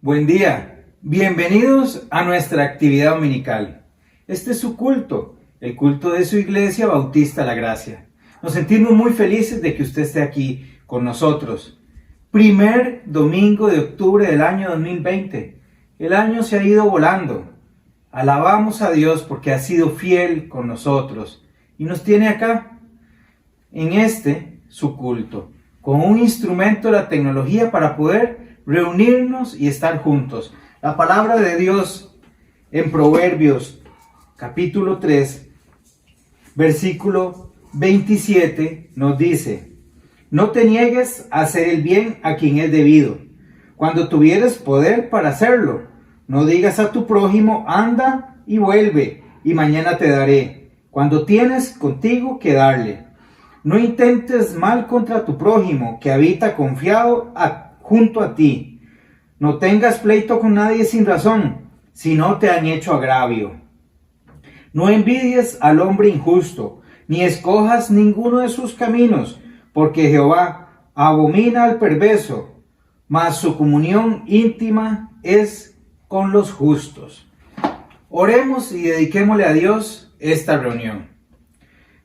Buen día, bienvenidos a nuestra actividad dominical. Este es su culto, el culto de su iglesia Bautista La Gracia. Nos sentimos muy felices de que usted esté aquí con nosotros. Primer domingo de octubre del año 2020. El año se ha ido volando. Alabamos a Dios porque ha sido fiel con nosotros y nos tiene acá, en su culto, con un instrumento de la tecnología para poder reunirnos y estar juntos. La palabra de Dios en Proverbios capítulo 3, versículo 27 nos dice: no te niegues a hacer el bien a quien es debido, cuando tuvieres poder para hacerlo. No digas a tu prójimo, anda y vuelve, y mañana te daré, cuando tienes contigo que darle. No intentes mal contra tu prójimo, que habita confiado junto a ti. No tengas pleito con nadie sin razón, si no te han hecho agravio. No envidies al hombre injusto, ni escojas ninguno de sus caminos, porque Jehová abomina al perverso, mas su comunión íntima es con los justos. Oremos y dediquémosle a Dios esta reunión.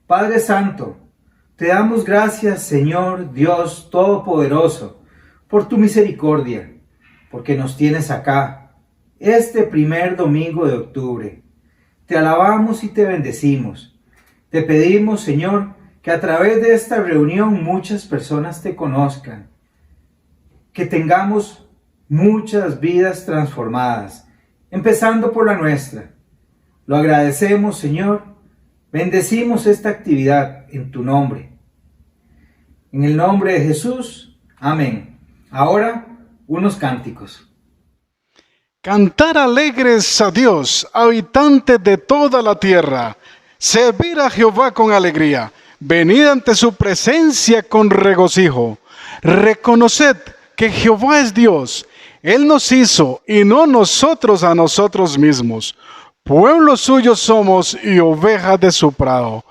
Padre Santo, te damos gracias, Señor Dios Todopoderoso, por tu misericordia, porque nos tienes acá, este primer domingo de octubre. Te alabamos y te bendecimos. Te pedimos, Señor, que a través de esta reunión muchas personas te conozcan, que tengamos muchas vidas transformadas, empezando por la nuestra. Lo agradecemos, Señor. Bendecimos esta actividad en tu nombre. En el nombre de Jesús. Amén. Ahora, unos cánticos. Cantar alegres a Dios, habitantes de toda la tierra. Servir a Jehová con alegría. Venid ante su presencia con regocijo. Reconoced que Jehová es Dios. Él nos hizo y no nosotros a nosotros mismos. Pueblo suyo somos y ovejas de su prado.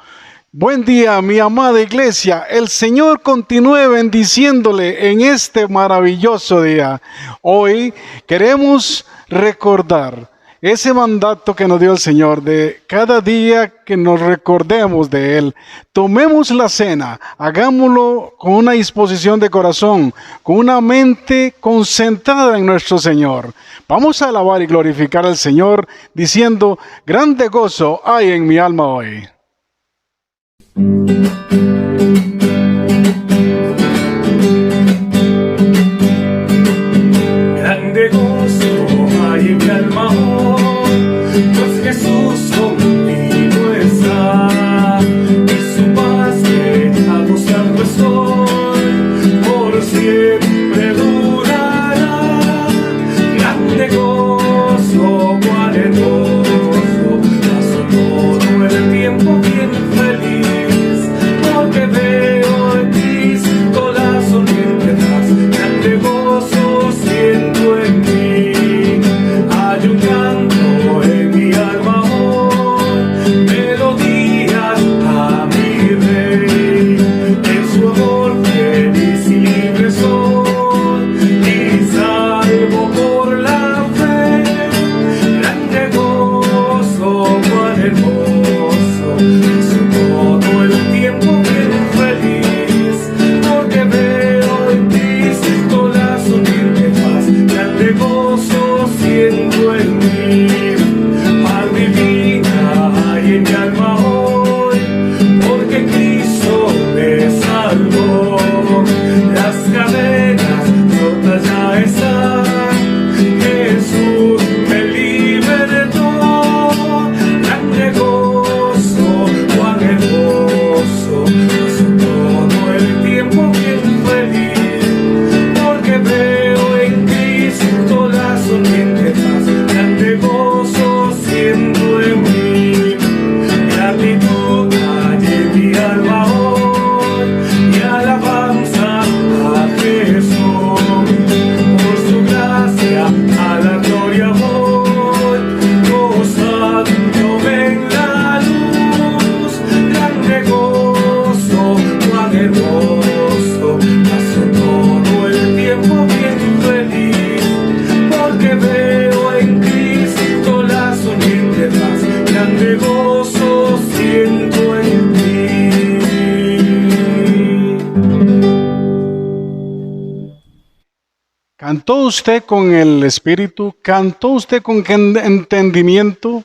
Buen día, mi amada iglesia. El Señor continúe bendiciéndole en este maravilloso día. Hoy queremos recordar ese mandato que nos dio el Señor de cada día que nos recordemos de Él. Tomemos la cena, hagámoslo con una disposición de corazón, con una mente concentrada en nuestro Señor. Vamos a alabar y glorificar al Señor diciendo: grande gozo hay en mi alma hoy. Grande gozo hay en mi alma hoy, pues Jesús conmigo está, y su paz que gozando estoy, por siempre durará. Grande gozo, cuán hermoso, paso todo el tiempo bien feliz, porque veo en Cristo la sonriente paz. Grande gozo siento en mí, hay un canto en mi alma hoy, melodías a mi Rey, en su amor feliz y libre soy, y salvo por la fe. Grande gozo, cuán hermoso, paso todo el tiempo bien feliz, porque veo en Cristo la sonriente paz. Grande gozo siento en mí, paz divina hay en mi alma hoy, porque Cristo me salvó. Las cadenas rotas ya están, Jesús me libertó. Grande gozo, cuán hermoso, paso todo el tiempo bien feliz, porque veo en Cristo la sonriente paz. Grande gozo siento en mí, gratitud hay en mi alma hoy, y alabanza a Jehová. ¿Cantó usted con el Espíritu? ¿Cantó usted con entendimiento?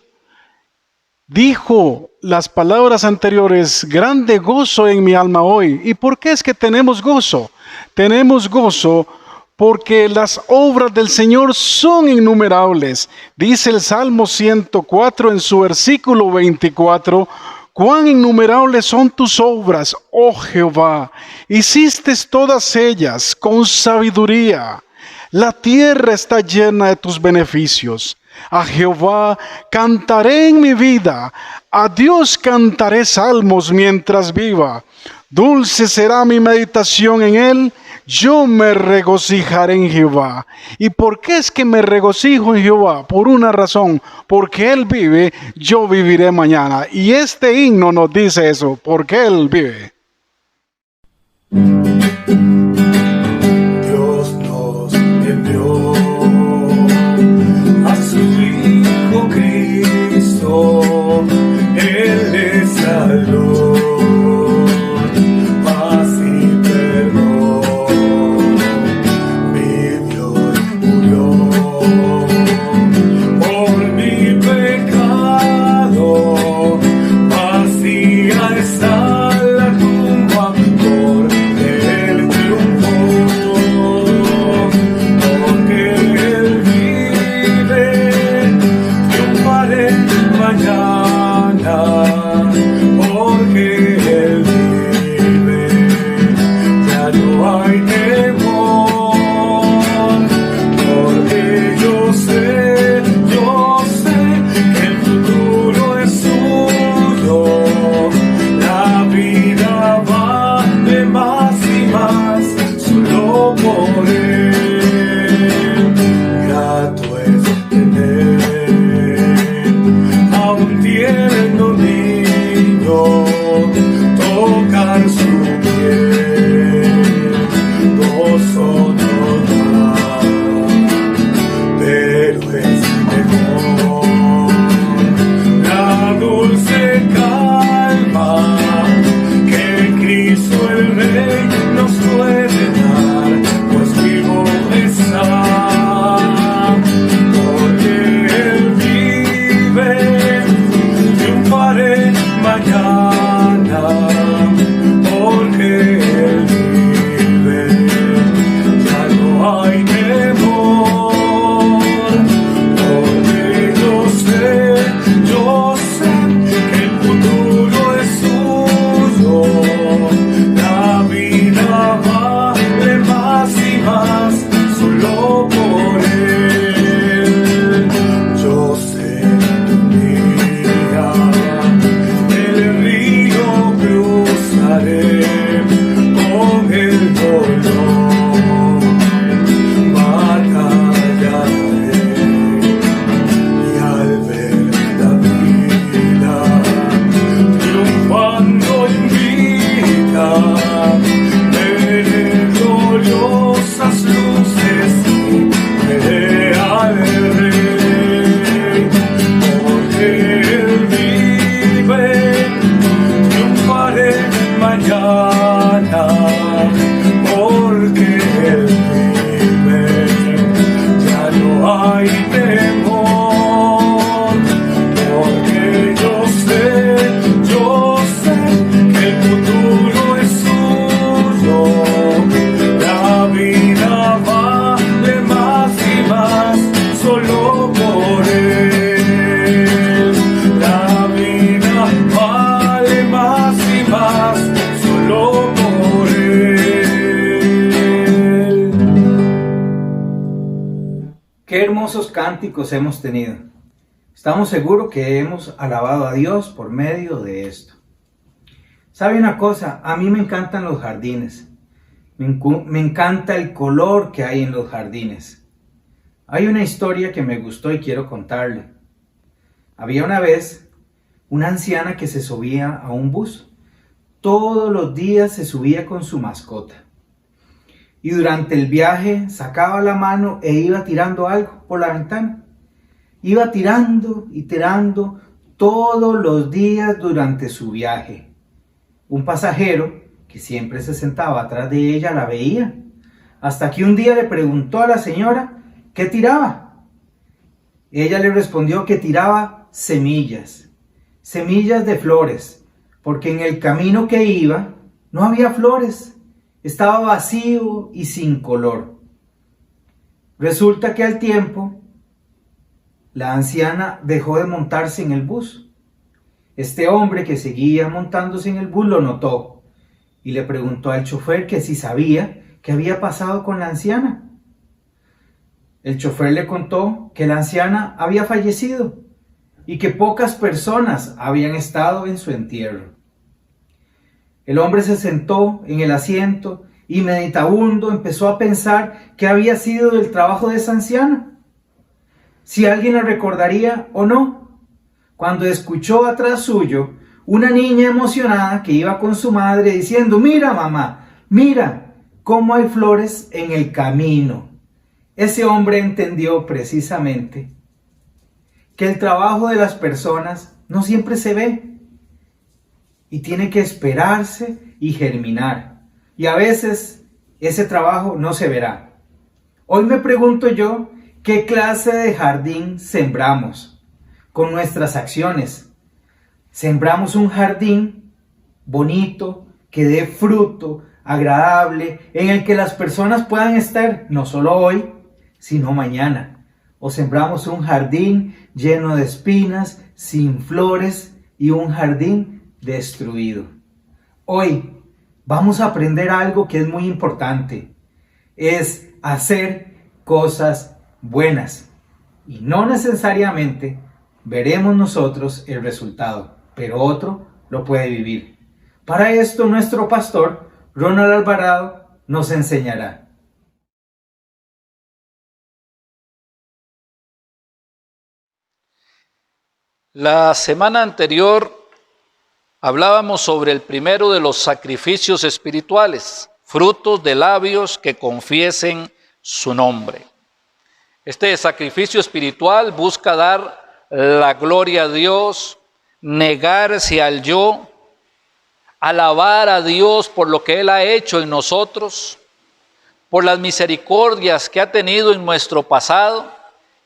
Dijo las palabras anteriores, grande gozo en mi alma hoy. ¿Y por qué es que tenemos gozo? Tenemos gozo porque las obras del Señor son innumerables. Dice el Salmo 104 en su versículo 24, cuán innumerables son tus obras, oh Jehová. Hiciste todas ellas con sabiduría. La tierra está llena de tus beneficios. A Jehová cantaré en mi vida, a Dios cantaré salmos mientras viva. Dulce será mi meditación en él, yo me regocijaré en Jehová. ¿Y por qué es que me regocijo en Jehová? Por una razón, porque Él vive, yo viviré mañana. Y este himno nos dice eso, porque Él vive. Dios nos envió a su Hijo Cristo, Él es salud, paz y perdón. Vivió y murió por mi pecado, vacía está la tumba por el triunfo, porque Él vive, triunfaré mañana, porque Él vive, ya no hay temor, porque yo sé que el futuro es suyo, la vida vale más y más solo por Él. Grato es tener a un tierno niño, tocar su piel, gozo nos da, pero es mejor la dulce calma que Cristo el Rey nos puede dar, pues vivo está, porque Él vive, triunfaré mañana, porque Él vive, ya no hay temor, porque yo sé que el futuro es suyo, la vida vale más y más solo por Él. Yo sé que un día el río cruzaré con el dolor, batallaré y al ver la vida triunfando invita, veré gloriosas luces y veré al Rey, porque Él vive, triunfaré mañana, porque Él vive, ya no hay temor, porque yo sé que el futuro es suyo, la vida vale más y más solo por Él, la vida vale más y más solo por Él. Qué hermosos cánticos hemos tenido. Estamos seguros que hemos alabado a Dios por medio de esto. ¿Sabe una cosa? A mí me encantan los jardines. Me encanta el color que hay en los jardines. Hay una historia que me gustó y quiero contarle. Había una vez una anciana que se subía a un bus. Todos los días se subía con su mascota. Y durante el viaje sacaba la mano e iba tirando algo por la ventana. Iba tirando y tirando todos los días durante su viaje. Un pasajero que siempre se sentaba atrás de ella la veía. hasta que un día le preguntó a la señora qué tiraba. Ella le respondió que tiraba semillas de flores, porque en el camino que iba no había flores, estaba vacío y sin color. Resulta que al tiempo, la anciana dejó de montarse en el bus. Este hombre que seguía montándose en el bus lo notó y le preguntó al chofer que si sabía qué había pasado con la anciana. El chofer le contó que la anciana había fallecido y que pocas personas habían estado en su entierro. El hombre se sentó en el asiento y meditabundo empezó a pensar qué había sido del trabajo de esa anciana, si alguien la recordaría o no, cuando escuchó atrás suyo una niña emocionada que iba con su madre diciendo: mira mamá, mira cómo hay flores en el camino. Ese hombre entendió precisamente que el trabajo de las personas no siempre se ve y tiene que esperarse y germinar, y a veces ese trabajo no se verá. Hoy me pregunto yo, ¿qué clase de jardín sembramos con nuestras acciones? ¿Sembramos un jardín bonito, que dé fruto, agradable, en el que las personas puedan estar no solo hoy, sino mañana? ¿O sembramos un jardín lleno de espinas, sin flores, y un jardín destruido? Hoy vamos a aprender algo que es muy importante. Es hacer cosas buenas. Y no necesariamente veremos nosotros el resultado, pero otro lo puede vivir. Para esto nuestro pastor, Ronald Alvarado, nos enseñará. La semana anterior hablábamos sobre el primero de los sacrificios espirituales, frutos de labios que confiesen su nombre. Este sacrificio espiritual busca dar la gloria a Dios, negarse al yo, alabar a Dios por lo que Él ha hecho en nosotros, por las misericordias que ha tenido en nuestro pasado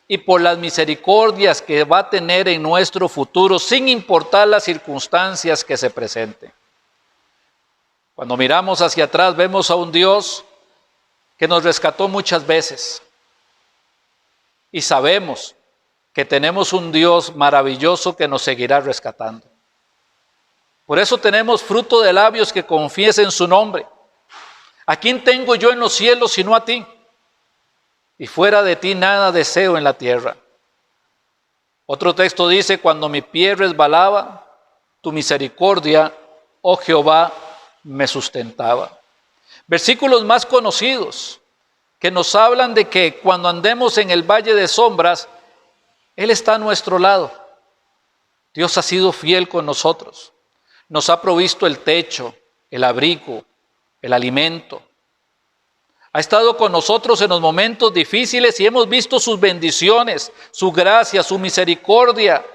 y por las misericordias que va a tener en nuestro futuro, sin importar las circunstancias que se presenten. Cuando miramos hacia atrás, vemos a un Dios que nos rescató muchas veces. Y sabemos que tenemos un Dios maravilloso que nos seguirá rescatando. Por eso tenemos fruto de labios que confiesen su nombre. ¿A quién tengo yo en los cielos sino a ti? Y fuera de ti nada deseo en la tierra. Otro texto dice: cuando mi pie resbalaba, tu misericordia, oh Jehová, me sustentaba. Versículos más conocidos que nos hablan de que cuando andemos en el valle de sombras, Él está a nuestro lado. Dios ha sido fiel con nosotros. Nos ha provisto el techo, el abrigo, el alimento. Ha estado con nosotros en los momentos difíciles y hemos visto sus bendiciones, su gracia, su misericordia,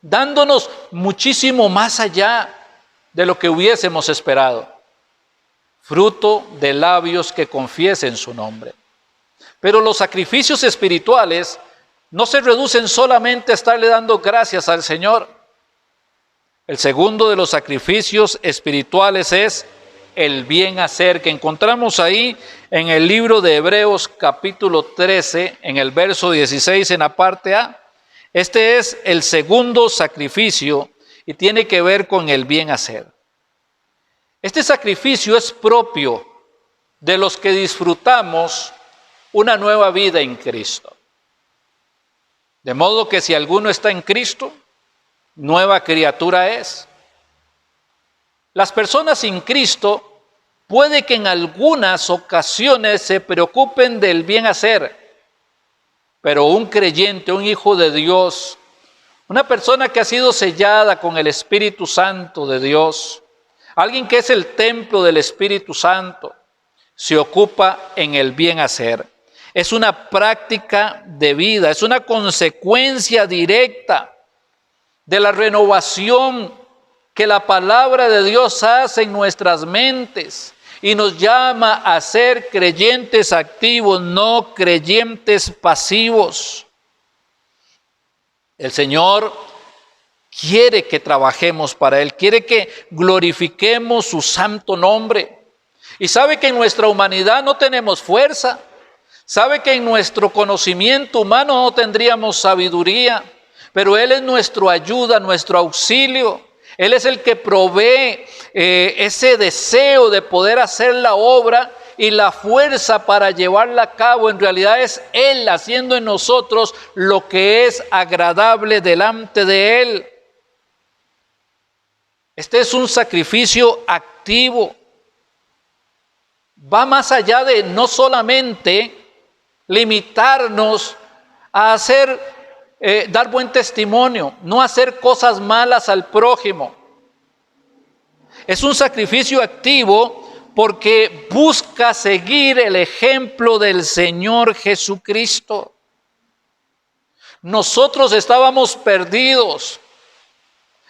dándonos muchísimo más allá de lo que hubiésemos esperado. Fruto de labios que confiesen su nombre. Pero los sacrificios espirituales no se reducen solamente a estarle dando gracias al Señor. El segundo de los sacrificios espirituales es el bien hacer, que encontramos ahí en el libro de Hebreos capítulo 13, en el verso 16 en la parte A. Este es el segundo sacrificio y tiene que ver con el bien hacer. Este sacrificio es propio de los que disfrutamos una nueva vida en Cristo. De modo que si alguno está en Cristo, nueva criatura es. Las personas sin Cristo puede que en algunas ocasiones se preocupen del bien hacer, pero un creyente, un hijo de Dios, una persona que ha sido sellada con el Espíritu Santo de Dios, alguien que es el templo del Espíritu Santo, se ocupa en el bien hacer. Es una práctica de vida, es una consecuencia directa de la renovación que la palabra de Dios hace en nuestras mentes y nos llama a ser creyentes activos, no creyentes pasivos. El Señor quiere que trabajemos para Él, quiere que glorifiquemos su santo nombre. Y sabe que en nuestra humanidad no tenemos fuerza, sabe que en nuestro conocimiento humano no tendríamos sabiduría, pero Él es nuestra ayuda, nuestro auxilio. Él es el que provee ese deseo de poder hacer la obra y la fuerza para llevarla a cabo. En realidad es Él haciendo en nosotros lo que es agradable delante de Él. Este es un sacrificio activo. Va más allá de no solamente limitarnos a dar buen testimonio, no hacer cosas malas al prójimo. Es un sacrificio activo porque busca seguir el ejemplo del Señor Jesucristo. Nosotros estábamos perdidos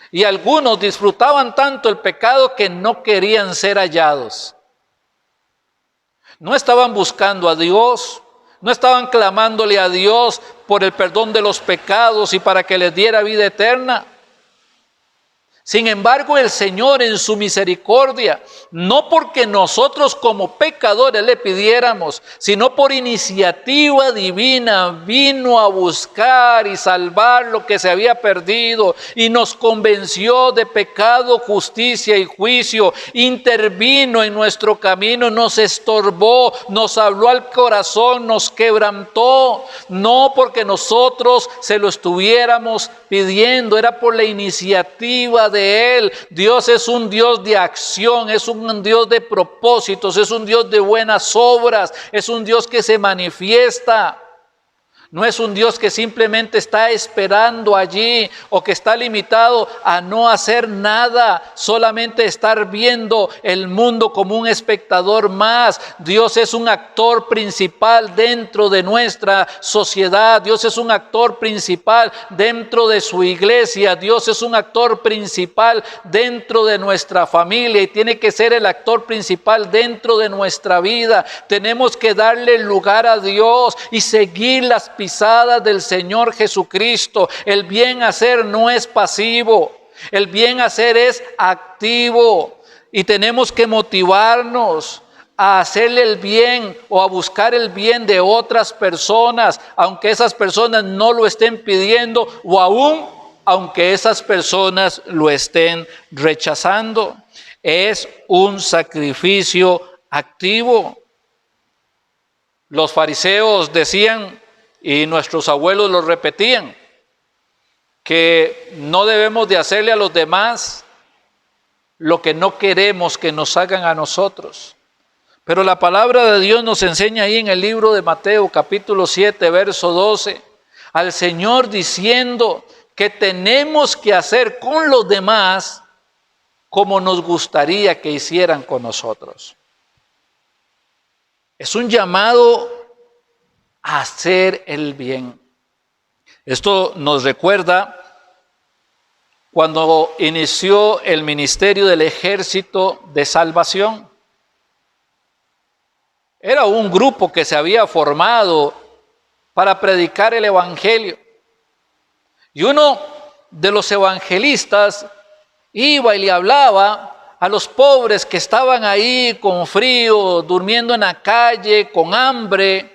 y algunos disfrutaban tanto el pecado que no querían ser hallados. No estaban buscando a Dios, no estaban clamándole a Dios por el perdón de los pecados y para que les diera vida eterna. Sin embargo, el Señor en su misericordia, no porque nosotros como pecadores le pidiéramos, sino por iniciativa divina, vino a buscar y salvar lo que se había perdido y nos convenció de pecado, justicia y juicio. Intervino en nuestro camino, nos estorbó, nos habló al corazón, nos quebrantó, no porque nosotros se lo estuviéramos pidiendo, era por la iniciativa de Él. Dios es un Dios de acción, es un Dios de propósitos, es un Dios de buenas obras, es un Dios que se manifiesta. No es un Dios que simplemente está esperando allí o que está limitado a no hacer nada, solamente estar viendo el mundo como un espectador más. Dios es un actor principal dentro de nuestra sociedad. Dios es un actor principal dentro de su iglesia. Dios es un actor principal dentro de nuestra familia y tiene que ser el actor principal dentro de nuestra vida. Tenemos que darle lugar a Dios y seguir las pisadas del Señor Jesucristo. El bien hacer no es pasivo, el bien hacer es activo y tenemos que motivarnos a hacerle el bien o a buscar el bien de otras personas, aunque esas personas no lo estén pidiendo o aún aunque esas personas lo estén rechazando. Es un sacrificio activo. Los fariseos decían, y nuestros abuelos lo repetían, que no debemos de hacerle a los demás lo que no queremos que nos hagan a nosotros. Pero la palabra de Dios nos enseña ahí en el libro de Mateo, capítulo 7, verso 12, al Señor diciendo que tenemos que hacer con los demás como nos gustaría que hicieran con nosotros. Es un llamado a hacer el bien. Esto nos recuerda cuando inició el ministerio del Ejército de Salvación. Era un grupo que se había formado para predicar el Evangelio. Y uno de los evangelistas iba y le hablaba a los pobres que estaban ahí con frío, durmiendo en la calle, con hambre,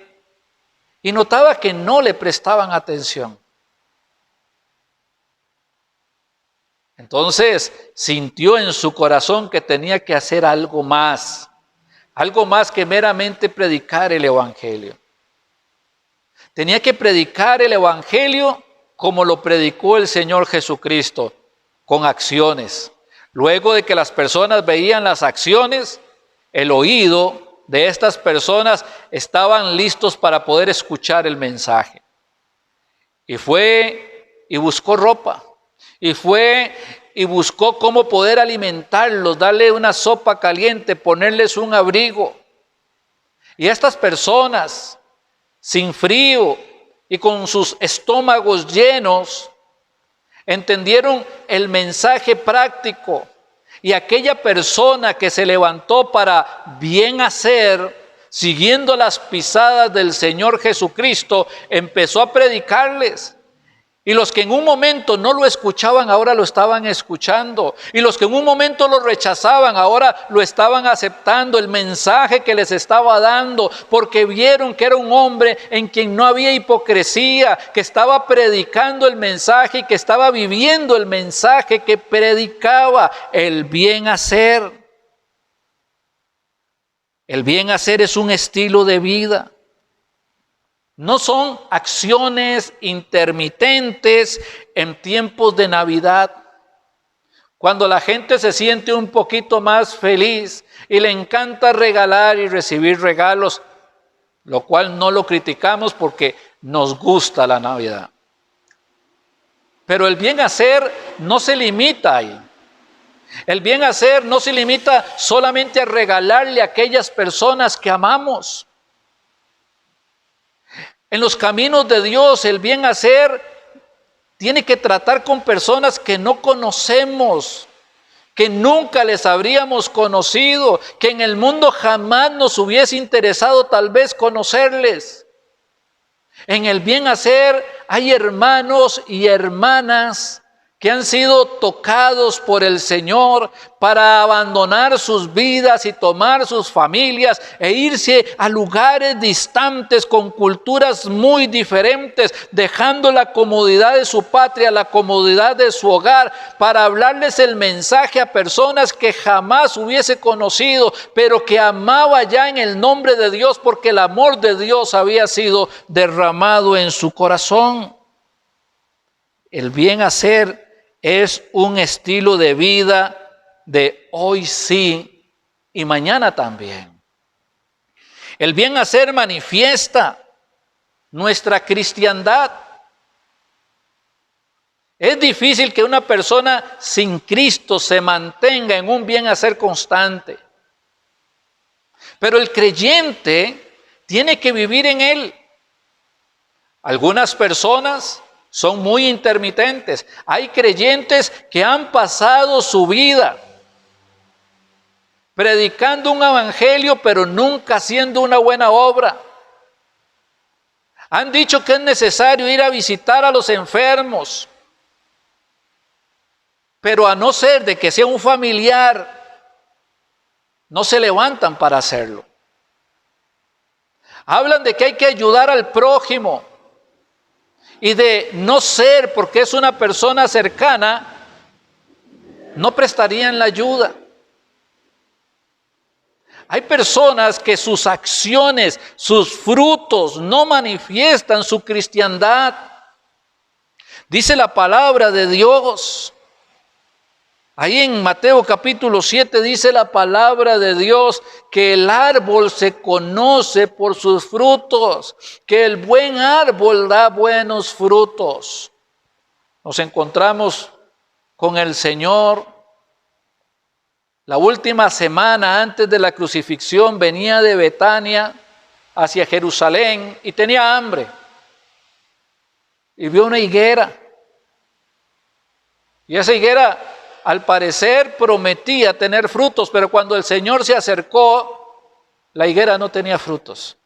y notaba que no le prestaban atención. Entonces sintió en su corazón que tenía que hacer algo más que meramente predicar el Evangelio. Tenía que predicar el Evangelio como lo predicó el Señor Jesucristo, con acciones. Luego de que las personas veían las acciones, el oído de estas personas estaban listos para poder escuchar el mensaje. Y fue y buscó ropa. Y fue y buscó cómo poder alimentarlos, darle una sopa caliente, ponerles un abrigo. Y estas personas, sin frío y con sus estómagos llenos, entendieron el mensaje práctico Y aquella persona que se levantó para bien hacer, siguiendo las pisadas del Señor Jesucristo, empezó a predicarles. Y los que en un momento no lo escuchaban, ahora lo estaban escuchando. Y los que en un momento lo rechazaban, ahora lo estaban aceptando, el mensaje que les estaba dando, porque vieron que era un hombre en quien no había hipocresía, que estaba predicando el mensaje y que estaba viviendo el mensaje que predicaba, el bien hacer. El bien hacer es un estilo de vida. No son acciones intermitentes en tiempos de Navidad, cuando la gente se siente un poquito más feliz y le encanta regalar y recibir regalos, lo cual no lo criticamos porque nos gusta la Navidad. Pero el bien hacer no se limita ahí. El bien hacer no se limita solamente a regalarle a aquellas personas que amamos. En los caminos de Dios, el bien hacer tiene que tratar con personas que no conocemos, que nunca les habríamos conocido, que en el mundo jamás nos hubiese interesado tal vez conocerles. En el bien hacer hay hermanos y hermanas que han sido tocados por el Señor para abandonar sus vidas y tomar sus familias e irse a lugares distantes con culturas muy diferentes, dejando la comodidad de su patria, la comodidad de su hogar, para hablarles el mensaje a personas que jamás hubiese conocido, pero que amaba ya en el nombre de Dios, porque el amor de Dios había sido derramado en su corazón. El bien hacer es un estilo de vida de hoy sí y mañana también. El bien hacer manifiesta nuestra cristiandad. Es difícil que una persona sin Cristo se mantenga en un bien hacer constante. Pero el creyente tiene que vivir en él. Algunas personas son muy intermitentes. Hay creyentes que han pasado su vida predicando un evangelio, pero nunca haciendo una buena obra. Han dicho que es necesario ir a visitar a los enfermos, pero a no ser de que sea un familiar, no se levantan para hacerlo. Hablan de que hay que ayudar al prójimo, y de no ser, porque es una persona cercana, no prestarían la ayuda. Hay personas que sus acciones, sus frutos no manifiestan su cristiandad. Dice la palabra de Dios. Ahí en Mateo capítulo 7 dice la palabra de Dios que el árbol se conoce por sus frutos, que el buen árbol da buenos frutos. Nos encontramos con el Señor. La última semana antes de la crucifixión venía de Betania hacia Jerusalén y tenía hambre. Y vio una higuera. Y esa higuera, al parecer, prometía tener frutos, pero cuando el Señor se acercó, la higuera no tenía frutos.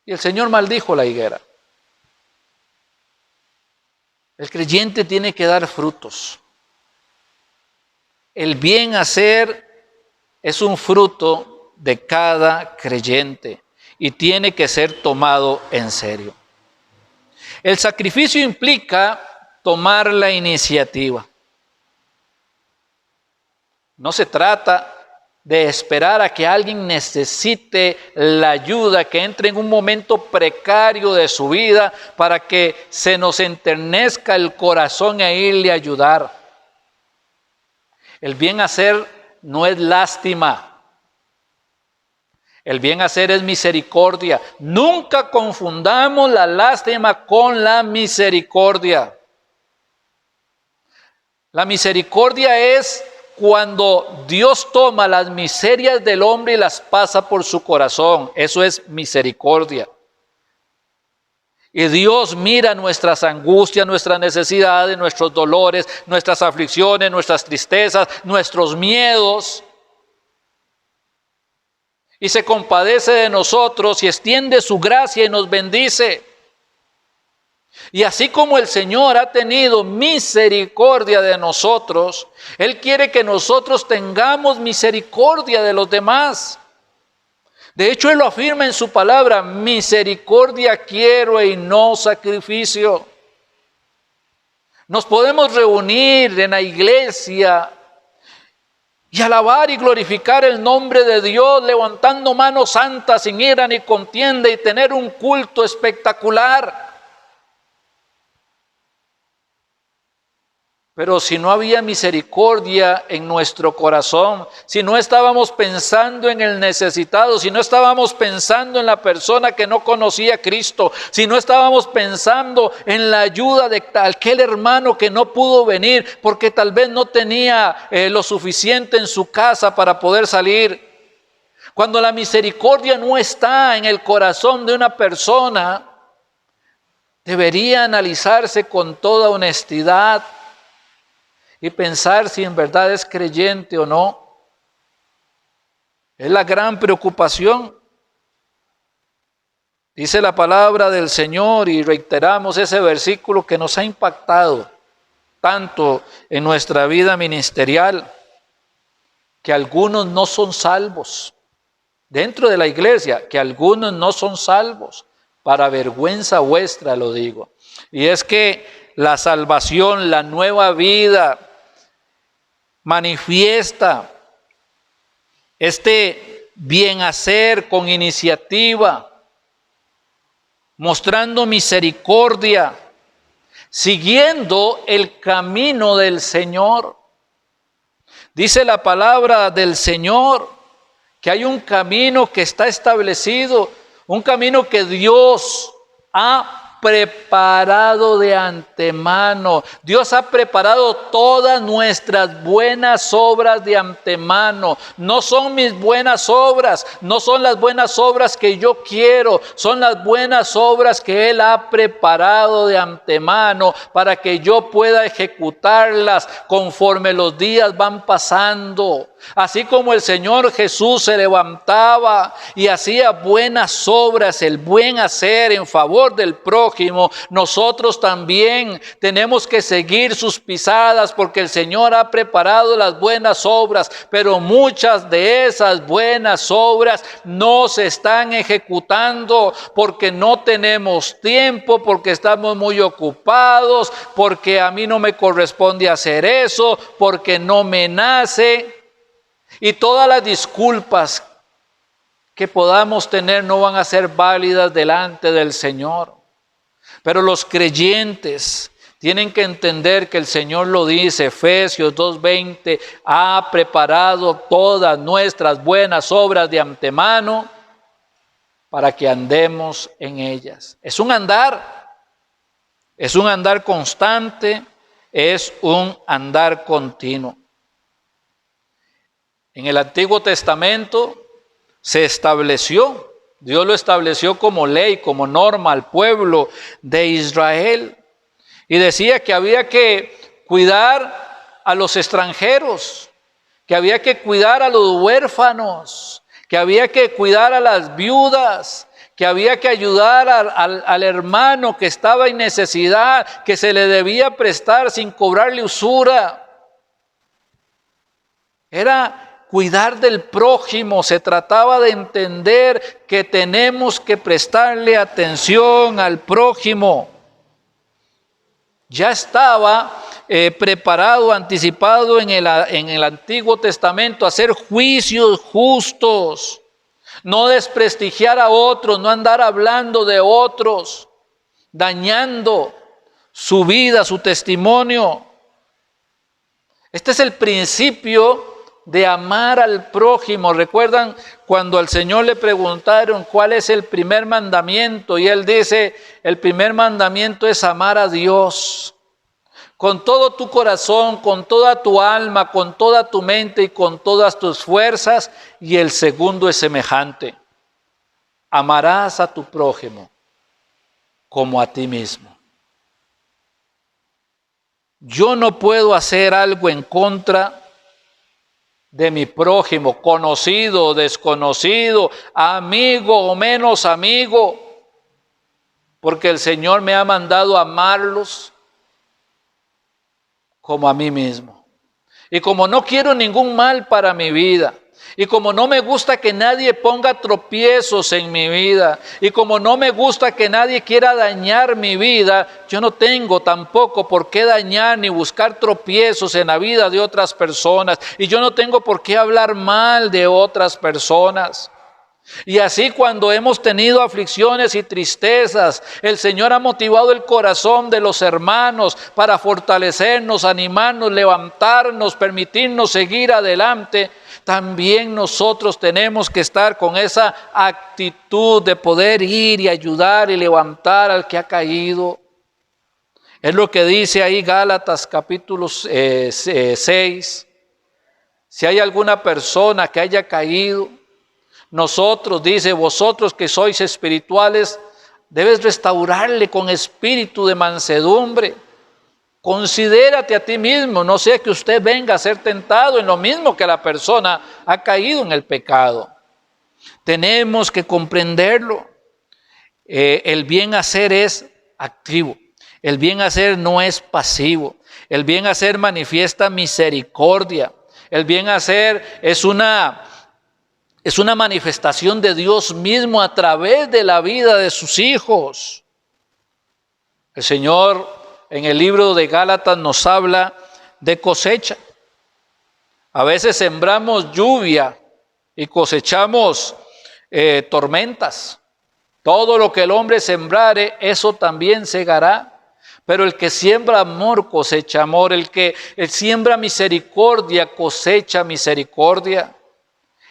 Y el Señor maldijo la higuera. El creyente tiene que dar frutos. El bien hacer es un fruto de cada creyente y tiene que ser tomado en serio. El sacrificio implica tomar la iniciativa. No se trata de esperar a que alguien necesite la ayuda, que entre en un momento precario de su vida para que se nos enternezca el corazón e irle a ayudar. El bien hacer no es lástima. El bien hacer es misericordia. Nunca confundamos la lástima con la misericordia. La misericordia es cuando Dios toma las miserias del hombre y las pasa por su corazón. Eso es misericordia. Y Dios mira nuestras angustias, nuestras necesidades, nuestros dolores, nuestras aflicciones, nuestras tristezas, nuestros miedos. Y se compadece de nosotros y extiende su gracia y nos bendice. Y así como el Señor ha tenido misericordia de nosotros, Él quiere que nosotros tengamos misericordia de los demás. De hecho, Él lo afirma en su palabra: misericordia quiero y no sacrificio. Nos podemos reunir en la iglesia y alabar y glorificar el nombre de Dios, levantando manos santas sin ira ni contienda, y tener un culto espectacular. Pero si no había misericordia en nuestro corazón, si no estábamos pensando en el necesitado, si no estábamos pensando en la persona que no conocía a Cristo, si no estábamos pensando en la ayuda de aquel hermano que no pudo venir porque tal vez no tenía lo suficiente en su casa para poder salir. Cuando la misericordia no está en el corazón de una persona, debería analizarse con toda honestidad y pensar si en verdad es creyente o no. Es la gran preocupación. Dice la palabra del Señor, y reiteramos ese versículo que nos ha impactado tanto en nuestra vida ministerial, que algunos no son salvos. Dentro de la iglesia, que algunos no son salvos. Para vergüenza vuestra lo digo. Y es que la salvación, la nueva vida, manifiesta este bien hacer con iniciativa, mostrando misericordia, siguiendo el camino del Señor. Dice la palabra del Señor que hay un camino que está establecido, un camino que Dios ha preparado de antemano. Dios ha preparado todas nuestras buenas obras de antemano. No son mis buenas obras, no son las buenas obras que yo quiero, son las buenas obras que Él ha preparado de antemano para que yo pueda ejecutarlas conforme los días van pasando. Así como el Señor Jesús se levantaba y hacía buenas obras, el buen hacer en favor del prójimo, nosotros también tenemos que seguir sus pisadas, porque el Señor ha preparado las buenas obras, pero muchas de esas buenas obras no se están ejecutando porque no tenemos tiempo, porque estamos muy ocupados, porque a mí no me corresponde hacer eso, porque no me nace. Y todas las disculpas que podamos tener no van a ser válidas delante del Señor. Pero los creyentes tienen que entender que el Señor lo dice, Efesios 2:20, ha preparado todas nuestras buenas obras de antemano para que andemos en ellas. Es un andar constante, es un andar continuo. En el Antiguo Testamento se estableció, Dios lo estableció como ley, como norma al pueblo de Israel. Y decía que había que cuidar a los extranjeros, que había que cuidar a los huérfanos, que había que cuidar a las viudas, que había que ayudar al hermano que estaba en necesidad, que se le debía prestar sin cobrarle usura. Era cuidar del prójimo, se trataba de entender que tenemos que prestarle atención al prójimo. Ya estaba preparado, anticipado en el Antiguo Testamento, hacer juicios justos, no desprestigiar a otros, no andar hablando de otros, dañando su vida, su testimonio. Este es el principio de amar al prójimo. ¿Recuerdan cuando al Señor le preguntaron cuál es el primer mandamiento? Y Él dice, el primer mandamiento es amar a Dios con todo tu corazón, con toda tu alma, con toda tu mente y con todas tus fuerzas. Y el segundo es semejante: amarás a tu prójimo como a ti mismo. Yo no puedo hacer algo en contra de mi prójimo, conocido o desconocido, amigo o menos amigo, porque el Señor me ha mandado a amarlos como a mí mismo. Y como no quiero ningún mal para mi vida, y como no me gusta que nadie ponga tropiezos en mi vida, y como no me gusta que nadie quiera dañar mi vida, yo no tengo tampoco por qué dañar ni buscar tropiezos en la vida de otras personas, y yo no tengo por qué hablar mal de otras personas. Y así cuando hemos tenido aflicciones y tristezas, el Señor ha motivado el corazón de los hermanos para fortalecernos, animarnos, levantarnos, permitirnos seguir adelante. También nosotros tenemos que estar con esa actitud de poder ir y ayudar y levantar al que ha caído. Es lo que dice ahí Gálatas capítulo 6. Si hay alguna persona que haya caído, nosotros, dice, vosotros que sois espirituales, debes restaurarle con espíritu de mansedumbre. Considérate a ti mismo, no sea que usted venga a ser tentado en lo mismo que la persona ha caído en el pecado. Tenemos que comprenderlo. El bien hacer es activo, el bien hacer no es pasivo, el bien hacer manifiesta misericordia, el bien hacer es una manifestación de Dios mismo a través de la vida de sus hijos. El Señor en el libro de Gálatas nos habla de cosecha. A veces sembramos lluvia y cosechamos tormentas. Todo lo que el hombre sembrare, eso también segará. Pero el que siembra amor cosecha amor. El que siembra misericordia cosecha misericordia.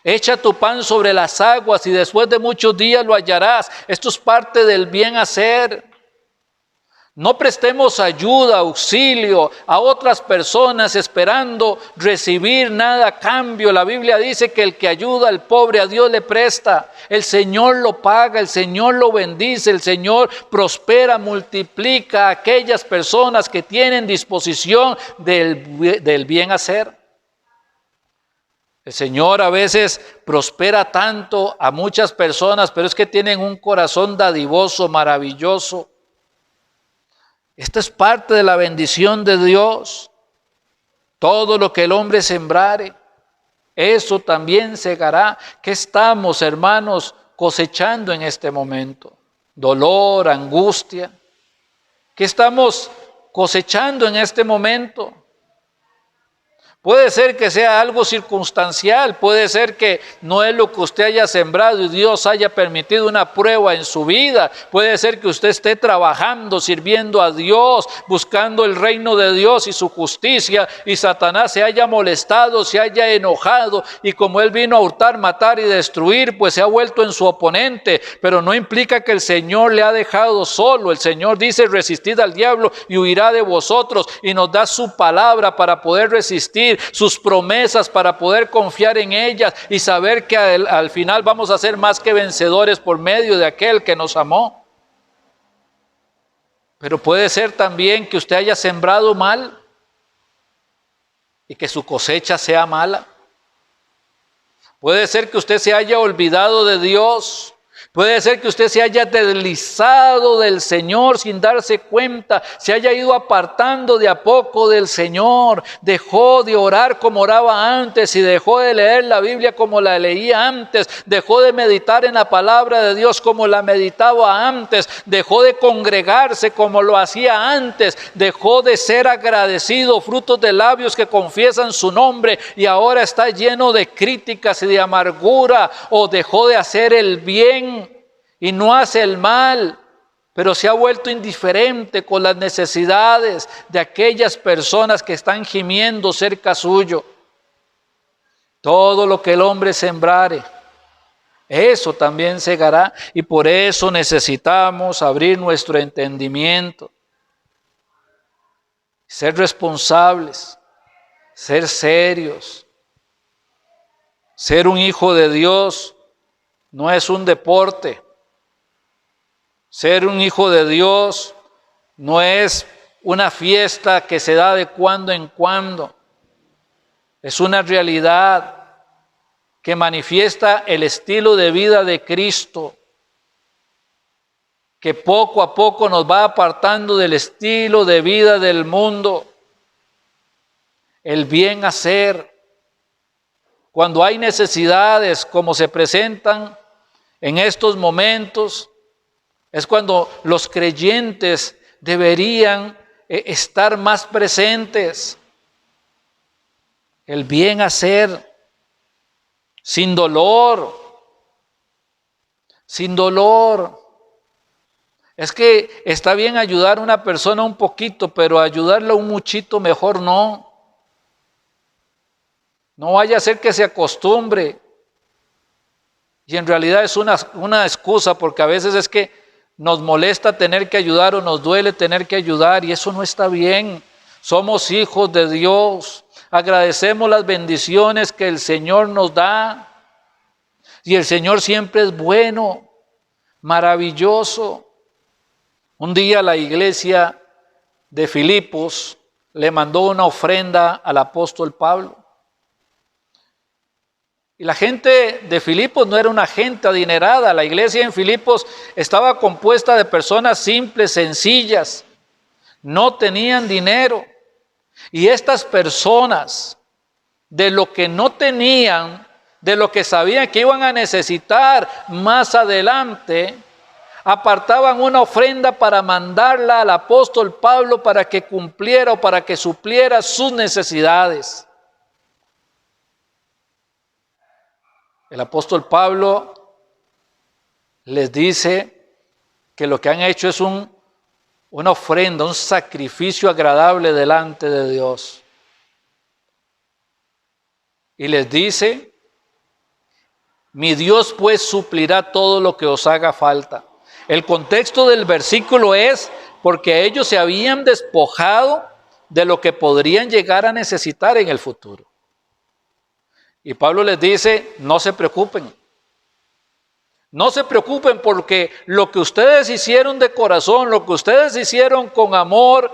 Echa tu pan sobre las aguas y después de muchos días lo hallarás. Esto es parte del bien hacer. No prestemos ayuda, auxilio a otras personas esperando recibir nada a cambio. La Biblia dice que el que ayuda al pobre a Dios le presta. El Señor lo paga, el Señor lo bendice, el Señor prospera, multiplica a aquellas personas que tienen disposición del bien hacer. El Señor a veces prospera tanto a muchas personas, pero es que tienen un corazón dadivoso, maravilloso. Esta es parte de la bendición de Dios. Todo lo que el hombre sembrare, eso también segará. ¿Qué estamos, hermanos, cosechando en este momento? Dolor, angustia. ¿Qué estamos cosechando en este momento? Puede ser que sea algo circunstancial, puede ser que no es lo que usted haya sembrado y Dios haya permitido una prueba en su vida. Puede ser que usted esté trabajando, sirviendo a Dios, buscando el reino de Dios y su justicia, y Satanás se haya molestado, se haya enojado, y como él vino a hurtar, matar y destruir, pues se ha vuelto en su oponente. Pero no implica que el Señor le ha dejado solo. El Señor dice: resistid al diablo y huirá de vosotros, y nos da su palabra para poder resistir, sus promesas para poder confiar en ellas y saber que al final vamos a ser más que vencedores por medio de aquel que nos amó. Pero puede ser también que usted haya sembrado mal y que su cosecha sea mala. Puede ser que usted se haya olvidado de Dios. Puede ser que usted se haya deslizado del Señor sin darse cuenta, se haya ido apartando de a poco del Señor, dejó de orar como oraba antes y dejó de leer la Biblia como la leía antes, dejó de meditar en la palabra de Dios como la meditaba antes, dejó de congregarse como lo hacía antes, dejó de ser agradecido, frutos de labios que confiesan su nombre, y ahora está lleno de críticas y de amargura, o dejó de hacer el bien y no hace el mal, pero se ha vuelto indiferente con las necesidades de aquellas personas que están gimiendo cerca suyo. Todo lo que el hombre sembrare, eso también segará, y por eso necesitamos abrir nuestro entendimiento, ser responsables, ser serios. Ser un hijo de Dios no es un deporte. Ser un hijo de Dios no es una fiesta que se da de cuando en cuando. Es una realidad que manifiesta el estilo de vida de Cristo, que poco a poco nos va apartando del estilo de vida del mundo. El bien hacer. Cuando hay necesidades como se presentan en estos momentos, es cuando los creyentes deberían estar más presentes. El bien hacer sin dolor, sin dolor. Es que está bien ayudar a una persona un poquito, pero ayudarla un muchito mejor no. No vaya a ser que se acostumbre. Y en realidad es una excusa, porque a veces es que nos molesta tener que ayudar o nos duele tener que ayudar, y eso no está bien. Somos hijos de Dios. Agradecemos las bendiciones que el Señor nos da. Y el Señor siempre es bueno, maravilloso. Un día la iglesia de Filipos le mandó una ofrenda al apóstol Pablo. Y la gente de Filipos no era una gente adinerada. La iglesia en Filipos estaba compuesta de personas simples, sencillas. No tenían dinero. Y estas personas, de lo que no tenían, de lo que sabían que iban a necesitar más adelante, apartaban una ofrenda para mandarla al apóstol Pablo para que cumpliera o para que supliera sus necesidades. El apóstol Pablo les dice que lo que han hecho es una ofrenda, un sacrificio agradable delante de Dios. Y les dice: mi Dios pues suplirá todo lo que os haga falta. El contexto del versículo es porque ellos se habían despojado de lo que podrían llegar a necesitar en el futuro. Y Pablo les dice: no se preocupen. No se preocupen, porque lo que ustedes hicieron de corazón, lo que ustedes hicieron con amor,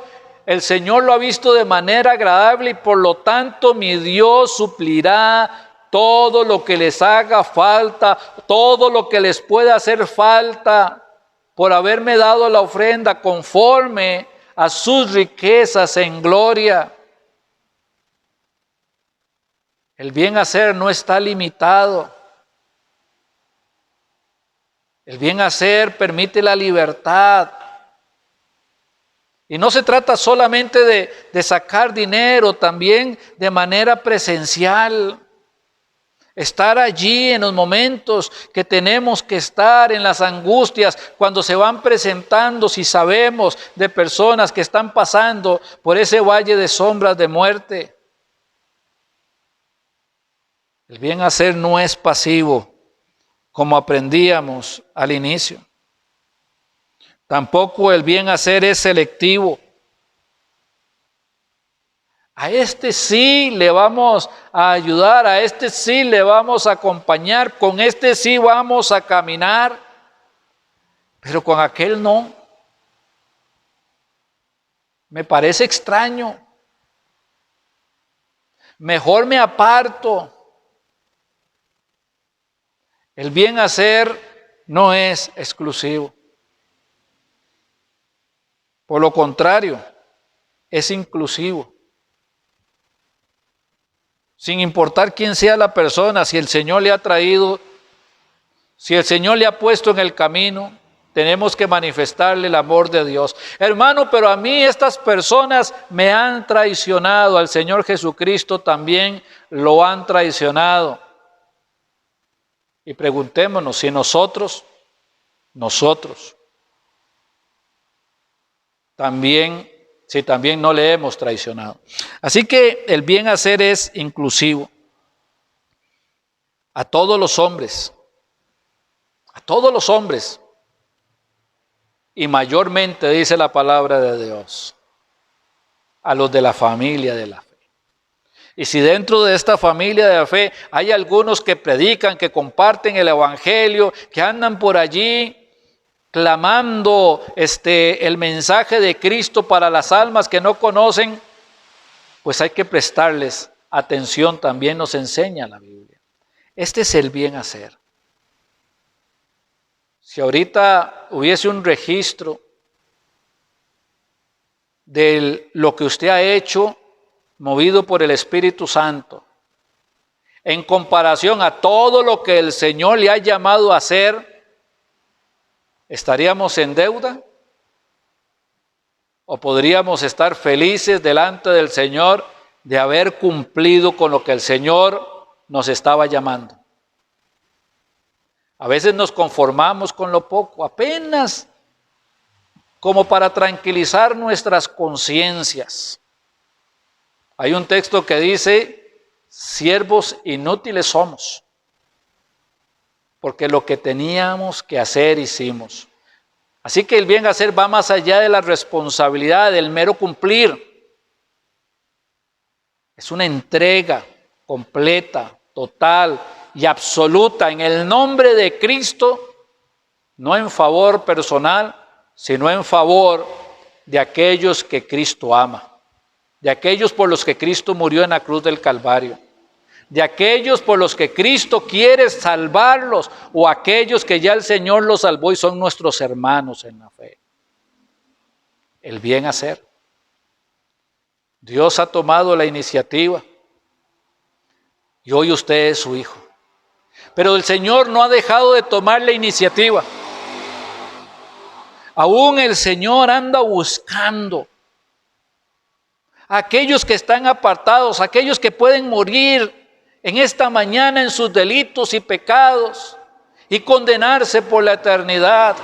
el Señor lo ha visto de manera agradable, y por lo tanto mi Dios suplirá todo lo que les haga falta, todo lo que les pueda hacer falta, por haberme dado la ofrenda conforme a sus riquezas en gloria. El bien hacer no está limitado. El bien hacer permite la libertad. Y no se trata solamente de sacar dinero, también de manera presencial. Estar allí en los momentos que tenemos que estar, en las angustias, cuando se van presentando, si sabemos de personas que están pasando por ese valle de sombras de muerte. El bien hacer no es pasivo, como aprendíamos al inicio. Tampoco el bien hacer es selectivo. A este sí le vamos a ayudar, a este sí le vamos a acompañar, con este sí vamos a caminar, pero con aquel no. Me parece extraño. Mejor me aparto. El bien hacer no es exclusivo. Por lo contrario, es inclusivo. Sin importar quién sea la persona, si el Señor le ha traído, si el Señor le ha puesto en el camino, tenemos que manifestarle el amor de Dios. Hermano, pero a mí estas personas me han traicionado, al Señor Jesucristo también lo han traicionado. Y preguntémonos si nosotros también, si también no le hemos traicionado. Así que el bien hacer es inclusivo. A todos los hombres, y mayormente dice la palabra de Dios, a los de la familia de la fe. Y si dentro de esta familia de la fe hay algunos que predican, que comparten el evangelio, que andan por allí clamando el mensaje de Cristo para las almas que no conocen, pues hay que prestarles atención, también nos enseña la Biblia. Este es el bien hacer. Si ahorita hubiese un registro de lo que usted ha hecho, movido por el Espíritu Santo, en comparación a todo lo que el Señor le ha llamado a hacer, ¿estaríamos en deuda? ¿O podríamos estar felices delante del Señor de haber cumplido con lo que el Señor nos estaba llamando? A veces nos conformamos con lo poco, apenas como para tranquilizar nuestras conciencias. Hay un texto que dice, siervos inútiles somos, porque lo que teníamos que hacer hicimos. Así que el bien hacer va más allá de la responsabilidad, del mero cumplir. Es una entrega completa, total y absoluta en el nombre de Cristo, no en favor personal, sino en favor de aquellos que Cristo ama, de aquellos por los que Cristo murió en la cruz del Calvario, de aquellos por los que Cristo quiere salvarlos, o aquellos que ya el Señor los salvó y son nuestros hermanos en la fe. El bien hacer. Dios ha tomado la iniciativa y hoy usted es su hijo. Pero el Señor no ha dejado de tomar la iniciativa. Aún el Señor anda buscando a aquellos que están apartados, aquellos que pueden morir en esta mañana en sus delitos y pecados y condenarse por la eternidad.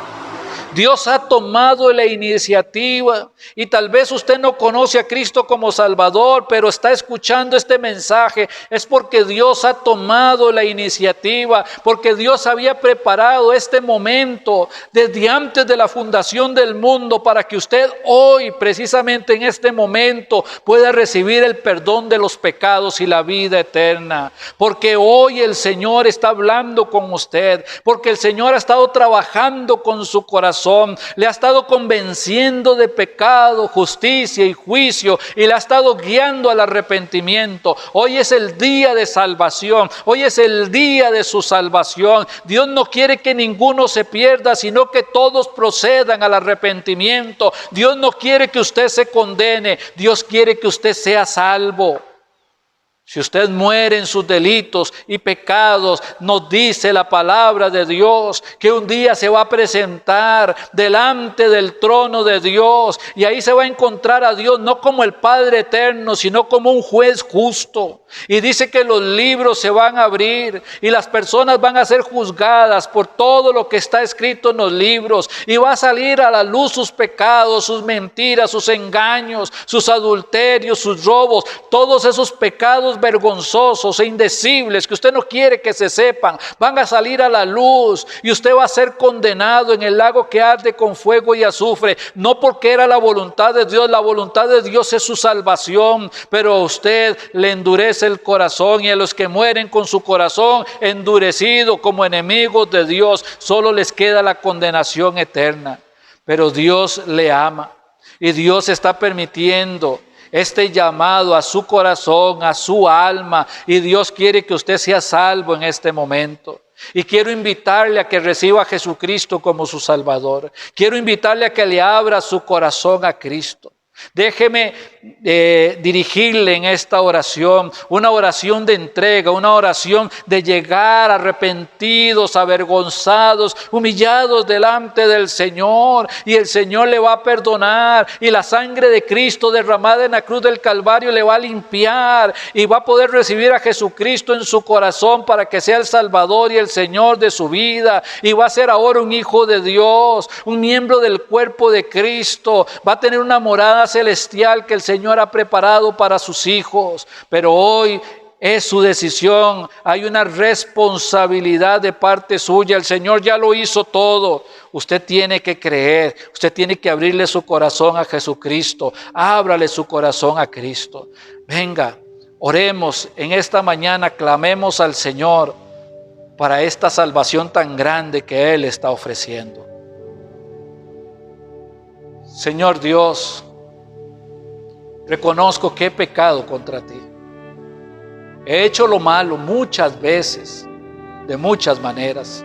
Dios ha tomado la iniciativa y tal vez usted no conoce a Cristo como Salvador, pero está escuchando este mensaje. Es porque Dios ha tomado la iniciativa, porque Dios había preparado este momento desde antes de la fundación del mundo para que usted hoy, precisamente en este momento, pueda recibir el perdón de los pecados y la vida eterna. Porque hoy el Señor está hablando con usted, porque el Señor ha estado trabajando con su corazón. Le ha estado convenciendo de pecado, justicia y juicio, y le ha estado guiando al arrepentimiento. Hoy es el día de salvación, hoy es el día de su salvación. Dios no quiere que ninguno se pierda, sino que todos procedan al arrepentimiento. Dios no quiere que usted se condene, Dios quiere que usted sea salvo. Si usted muere en sus delitos y pecados, nos dice la palabra de Dios que un día se va a presentar delante del trono de Dios y ahí se va a encontrar a Dios no como el Padre eterno, sino como un juez justo. Y dice que los libros se van a abrir y las personas van a ser juzgadas por todo lo que está escrito en los libros, y va a salir a la luz sus pecados, sus mentiras, sus engaños, sus adulterios, sus robos, todos esos pecados vergonzosos e indecibles que usted no quiere que se sepan, van a salir a la luz y usted va a ser condenado en el lago que arde con fuego y azufre, no porque era la voluntad de Dios. La voluntad de Dios es su salvación, pero a usted le endurece el corazón, y a los que mueren con su corazón endurecido como enemigos de Dios, solo les queda la condenación eterna. Pero Dios le ama y Dios está permitiendo este llamado a su corazón, a su alma, y Dios quiere que usted sea salvo en este momento. Y quiero invitarle a que reciba a Jesucristo como su Salvador. Quiero invitarle a que le abra su corazón a Cristo. Déjeme dirigirle en esta oración, una oración de entrega, una oración de llegar arrepentidos, avergonzados, humillados delante del Señor, y el Señor le va a perdonar, y la sangre de Cristo derramada en la cruz del Calvario le va a limpiar, y va a poder recibir a Jesucristo en su corazón para que sea el Salvador y el Señor de su vida, y va a ser ahora un hijo de Dios, un miembro del cuerpo de Cristo, va a tener una morada celestial que el Señor ha preparado para sus hijos. Pero hoy es su decisión, hay una responsabilidad de parte suya. El Señor ya lo hizo todo. Usted tiene que creer, usted tiene que abrirle su corazón a Jesucristo. Ábrale su corazón a Cristo. Venga, oremos en esta mañana, clamemos al Señor para esta salvación tan grande que Él está ofreciendo. Señor Dios, reconozco que he pecado contra ti. He hecho lo malo muchas veces, de muchas maneras.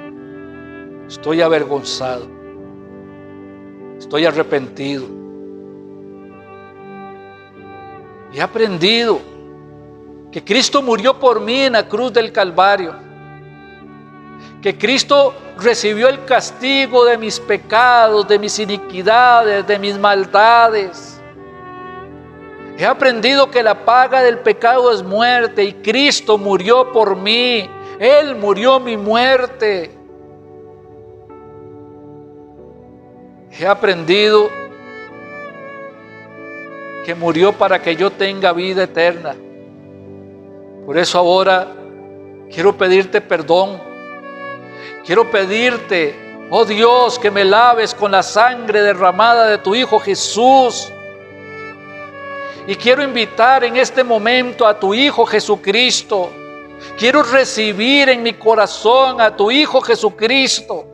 Estoy avergonzado. Estoy arrepentido. He aprendido que Cristo murió por mí en la cruz del Calvario. Que Cristo recibió el castigo de mis pecados, de mis iniquidades, de mis maldades. He aprendido que la paga del pecado es muerte y Cristo murió por mí. Él murió mi muerte. He aprendido que murió para que yo tenga vida eterna. Por eso ahora quiero pedirte perdón. Quiero pedirte, oh Dios, que me laves con la sangre derramada de tu Hijo Jesús. Y quiero invitar en este momento a tu Hijo Jesucristo. Quiero recibir en mi corazón a tu Hijo Jesucristo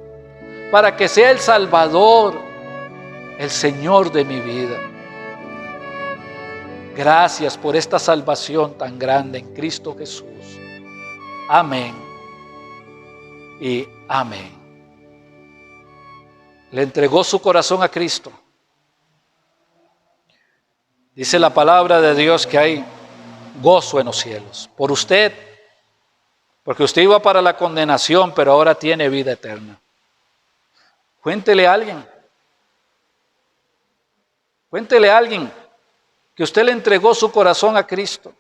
para que sea el Salvador, el Señor de mi vida. Gracias por esta salvación tan grande en Cristo Jesús. Amén y amén. Le entregó su corazón a Cristo. Dice la palabra de Dios que hay gozo en los cielos por usted, porque usted iba para la condenación, pero ahora tiene vida eterna. Cuéntele a alguien. Cuéntele a alguien que usted le entregó su corazón a Cristo.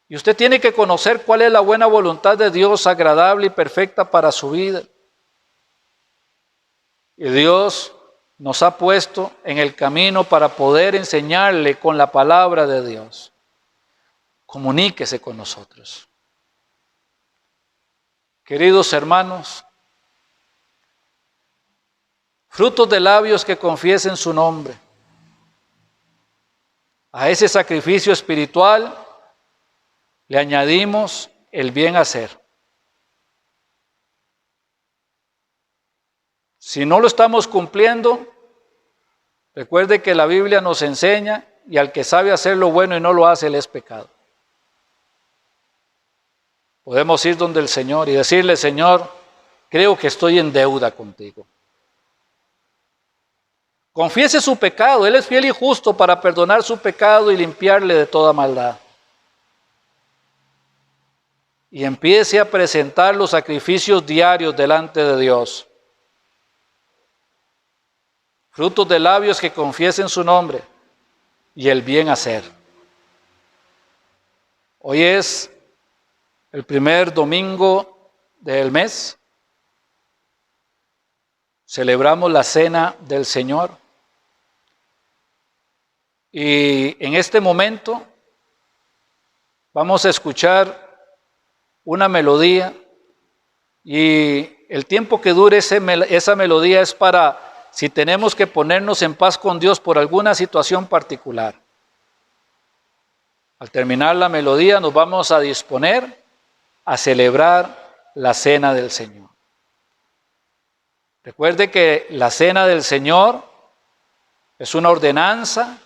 Y usted tiene que conocer cuál es la buena voluntad de Dios, agradable y perfecta para su vida. Y Dios nos ha puesto en el camino para poder enseñarle con la palabra de Dios. Comuníquese con nosotros. Queridos hermanos, frutos de labios que confiesen su nombre. A ese sacrificio espiritual le añadimos el bien hacer. Si no lo estamos cumpliendo, recuerde que la Biblia nos enseña y al que sabe hacer lo bueno y no lo hace, le es pecado. Podemos ir donde el Señor y decirle: Señor, creo que estoy en deuda contigo. Confiese su pecado, Él es fiel y justo para perdonar su pecado y limpiarle de toda maldad. Y empiece a presentar los sacrificios diarios delante de Dios. Frutos de labios que confiesen su nombre y el bien hacer. Hoy es el primer domingo del mes. Celebramos la cena del Señor. Y en este momento vamos a escuchar una melodía y el tiempo que dure esa melodía es para si tenemos que ponernos en paz con Dios por alguna situación particular. Al terminar la melodía nos vamos a disponer a celebrar la cena del Señor. Recuerde que la cena del Señor es una ordenanza.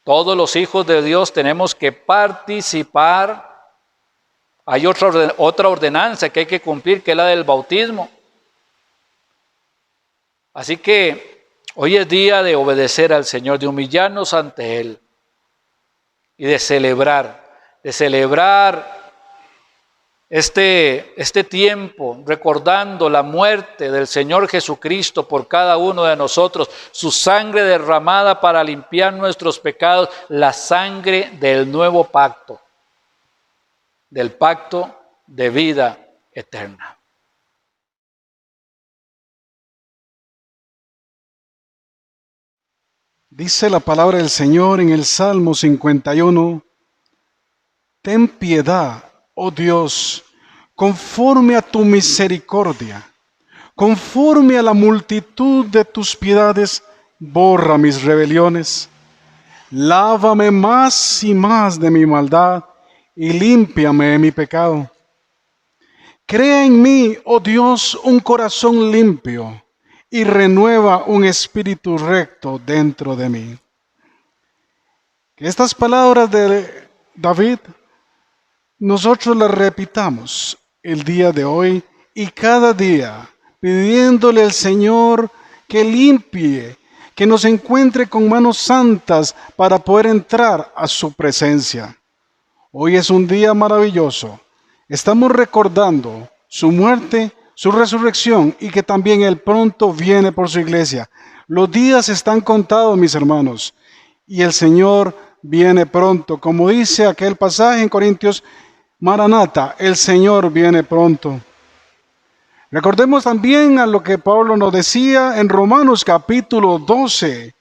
Todos los hijos de Dios tenemos que participar. Hay otra ordenanza que hay que cumplir, que es la del bautismo. Así que hoy es día de obedecer al Señor, de humillarnos ante Él y de celebrar este tiempo, recordando la muerte del Señor Jesucristo por cada uno de nosotros, su sangre derramada para limpiar nuestros pecados, la sangre del nuevo pacto, del pacto de vida eterna. Dice la palabra del Señor en el Salmo 51, ten piedad, oh Dios, conforme a tu misericordia, conforme a la multitud de tus piedades, borra mis rebeliones. Lávame más y más de mi maldad y límpiame de mi pecado. Crea en mí, oh Dios, un corazón limpio y renueva un espíritu recto dentro de mí. Que estas palabras de David nosotros las repitamos el día de hoy y cada día, pidiéndole al Señor que limpie, que nos encuentre con manos santas para poder entrar a su presencia. Hoy es un día maravilloso. Estamos recordando su muerte, su resurrección y que también Él pronto viene por su iglesia. Los días están contados, mis hermanos, y el Señor viene pronto. Como dice aquel pasaje en Corintios, Maranata, el Señor viene pronto. Recordemos también a lo que Pablo nos decía en Romanos capítulo 12.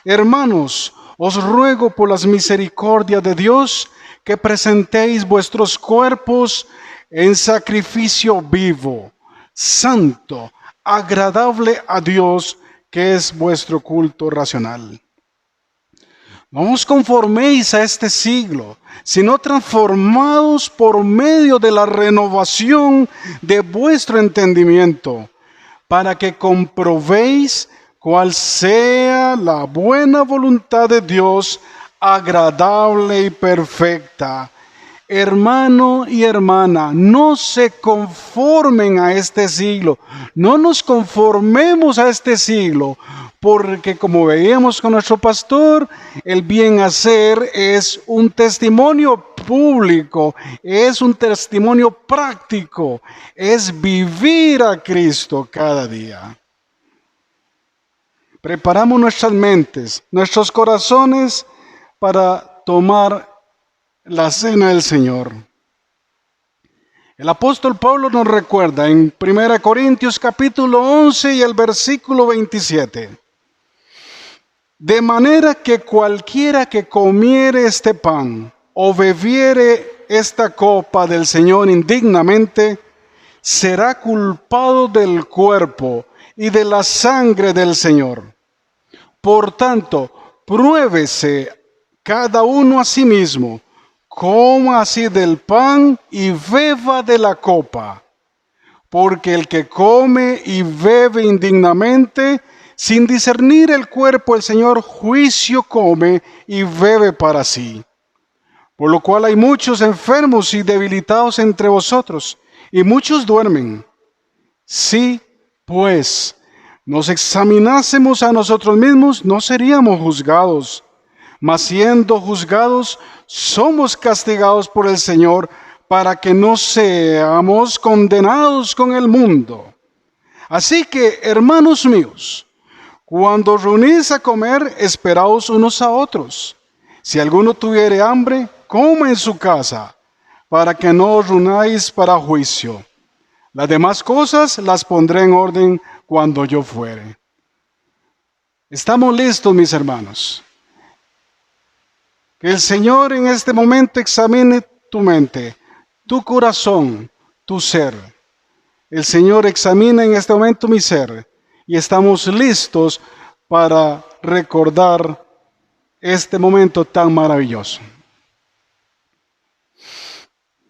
Hermanos, os ruego por las misericordias de Dios que presentéis vuestros cuerpos en sacrificio vivo, santo, agradable a Dios, que es vuestro culto racional. No os conforméis a este siglo, sino transformados por medio de la renovación de vuestro entendimiento, para que comprobéis cuál sea la buena voluntad de Dios, agradable y perfecta. Hermano y hermana, no se conformen a este siglo, no nos conformemos a este siglo, porque como veíamos con nuestro pastor, el bien hacer es un testimonio público, es un testimonio práctico, es vivir a Cristo cada día. Preparamos nuestras mentes, nuestros corazones para tomar la cena del Señor. El apóstol Pablo nos recuerda en 1 Corintios capítulo 11 y el versículo 27. De manera que cualquiera que comiere este pan o bebiere esta copa del Señor indignamente, será culpado del cuerpo y de la sangre del Señor. Por tanto, pruébese cada uno a sí mismo, coma así del pan y beba de la copa. Porque el que come y bebe indignamente, sin discernir el cuerpo, el Señor juicio come y bebe para sí. Por lo cual hay muchos enfermos y debilitados entre vosotros, y muchos duermen. Si, pues, nos examinásemos a nosotros mismos, no seríamos juzgados. Mas siendo juzgados, somos castigados por el Señor, para que no seamos condenados con el mundo. Así que, hermanos míos, cuando reunís a comer, esperaos unos a otros. Si alguno tuviere hambre, coma en su casa, para que no os reunáis para juicio. Las demás cosas las pondré en orden cuando yo fuere. Estamos listos, mis hermanos. Que el Señor en este momento examine tu mente, tu corazón, tu ser. El Señor examina en este momento mi ser y estamos listos para recordar este momento tan maravilloso.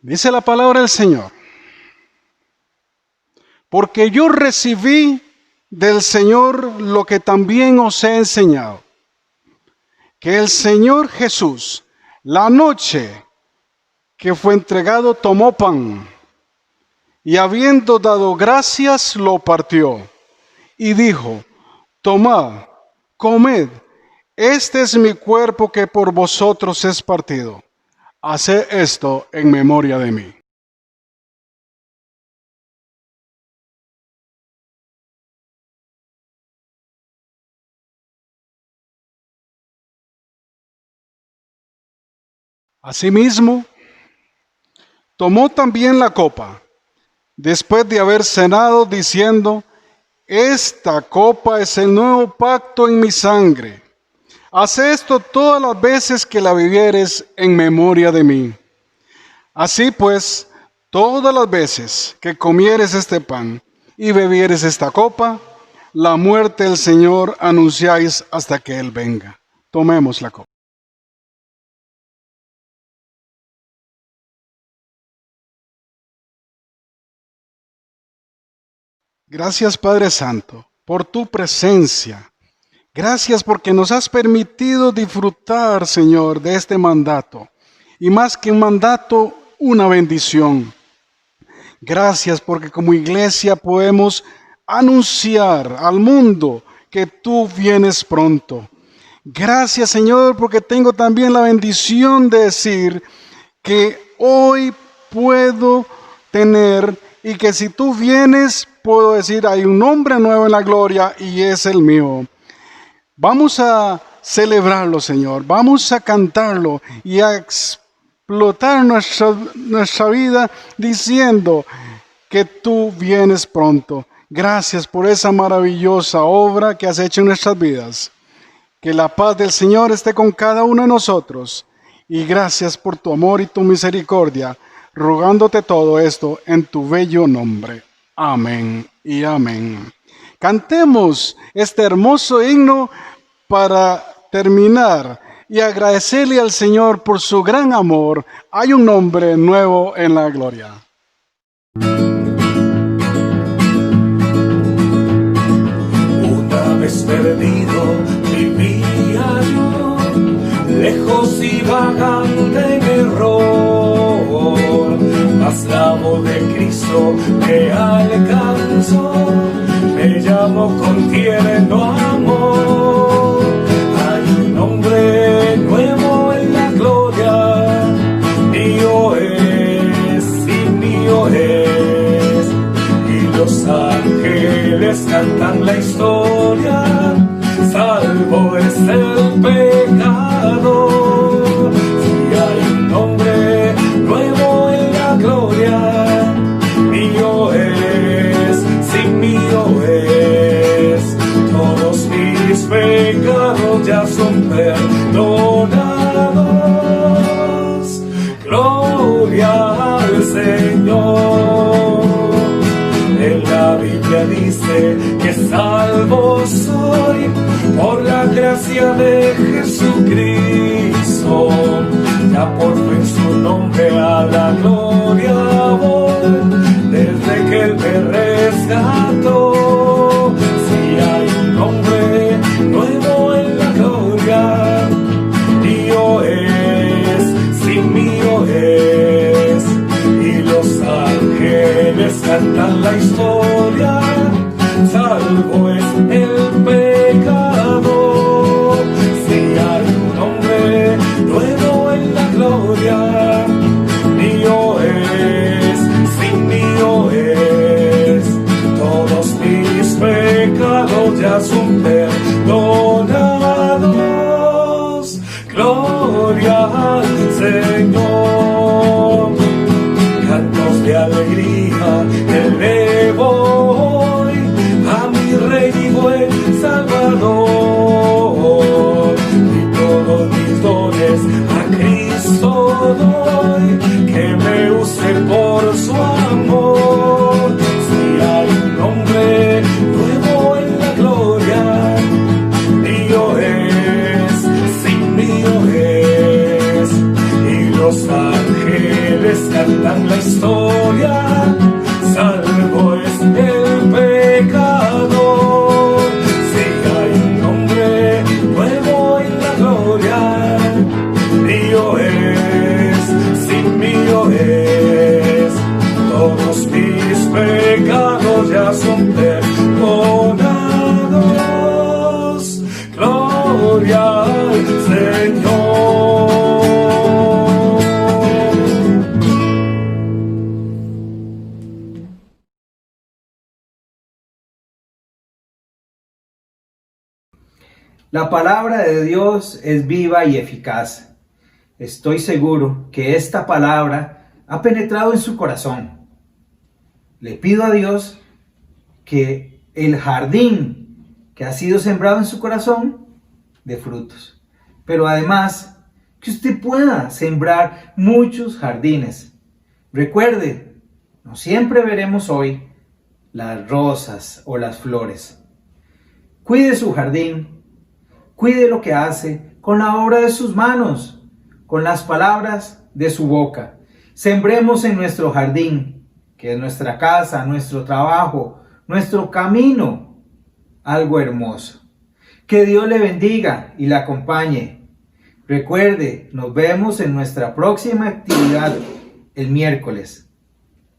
Dice la palabra del Señor: porque yo recibí del Señor lo que también os he enseñado, que el Señor Jesús, la noche que fue entregado, tomó pan, y habiendo dado gracias, lo partió, y dijo: tomad, comed, este es mi cuerpo que por vosotros es partido. Haced esto en memoria de mí. Asimismo, tomó también la copa, después de haber cenado, diciendo: esta copa es el nuevo pacto en mi sangre. Haz esto todas las veces que la bebieres en memoria de mí. Así pues, todas las veces que comieres este pan y bebieres esta copa, la muerte del Señor anunciáis hasta que Él venga. Tomemos la copa. Gracias, Padre Santo, por tu presencia. Gracias porque nos has permitido disfrutar, Señor, de este mandato. Y más que un mandato, una bendición. Gracias porque como iglesia podemos anunciar al mundo que tú vienes pronto. Gracias, Señor, porque tengo también la bendición de decir que hoy puedo tener y que si tú vienes, puedo decir, hay un nombre nuevo en la gloria y es el mío. Vamos a celebrarlo, Señor. Vamos a cantarlo y a explotar nuestra vida diciendo que tú vienes pronto. Gracias por esa maravillosa obra que has hecho en nuestras vidas. Que la paz del Señor esté con cada uno de nosotros. Y gracias por tu amor y tu misericordia, rogándote todo esto en tu bello nombre. Amén y amén. Cantemos este hermoso himno para terminar y agradecerle al Señor por su gran amor. Hay un nombre nuevo en la gloria. Una vez perdido vivía yo, lejos y vagante en error, mas la voz de Cristo me alcanzó, me llamó con tierno amor. Hay un nombre nuevo en la gloria, mío es y mío es, y los ángeles cantan la historia, salvo es el pecador. Si hay un nombre nuevo en la gloria, mío es, sí mío es, todos mis pecados ya son perdonados. Gloria al Señor. En la Biblia dice que salvo soy por la gracia de Jesucristo. Ya por fe en su nombre a la gloria voy, desde que Él me rescató. Si hay un nombre nuevo en la gloria, mío es, sí mío es, y los ángeles cantan la historia, salvo es el pecador. Si hay un nombre nuevo en la gloria, mío es, sí mío es, todos mis pecados ya son perdonados. Gloria al Señor. Cantos de alegría elevo hoy a mi Rey y buen Salvador, y todos mis dones a Cristo doy, que me use por su amor. Si hay un nombre nuevo en la gloria, mío es, sí mío es, y los ángeles cantan la historia, salvo es el pecador. Si hay un nombre nuevo en la gloria, mío es, sí mío es, todos mis pecados ya son perdonados. Gloria al Señor. La palabra de Dios es viva y eficaz. Estoy seguro que esta palabra ha penetrado en su corazón. Le pido a Dios que el jardín que ha sido sembrado en su corazón dé frutos. Pero además, que usted pueda sembrar muchos jardines. Recuerde, no siempre veremos hoy las rosas o las flores. Cuide su jardín. Cuide lo que hace con la obra de sus manos, con las palabras de su boca. Sembremos en nuestro jardín, que es nuestra casa, nuestro trabajo, nuestro camino, algo hermoso. Que Dios le bendiga y la acompañe. Recuerde, nos vemos en nuestra próxima actividad el miércoles.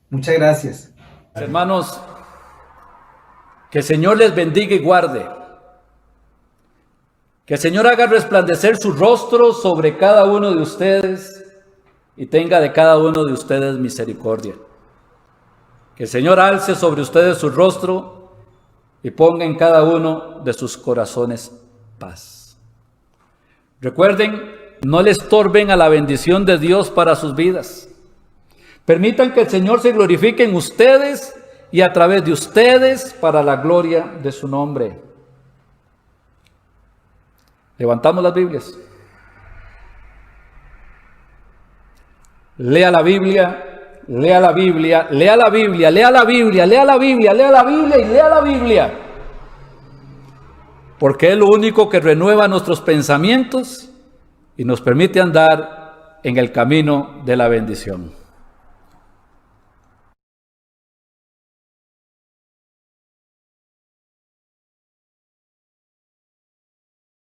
Muchas gracias. Hermanos, que el Señor les bendiga y guarde. Que el Señor haga resplandecer su rostro sobre cada uno de ustedes y tenga de cada uno de ustedes misericordia. Que el Señor alce sobre ustedes su rostro y ponga en cada uno de sus corazones paz. Recuerden, no le estorben a la bendición de Dios para sus vidas. Permitan que el Señor se glorifique en ustedes y a través de ustedes para la gloria de su nombre. Levantamos las Biblias. Lea la Biblia, lea la Biblia, lea la Biblia, lea la Biblia, lea la Biblia, lea la Biblia y lea la Biblia. Porque es lo único que renueva nuestros pensamientos y nos permite andar en el camino de la bendición.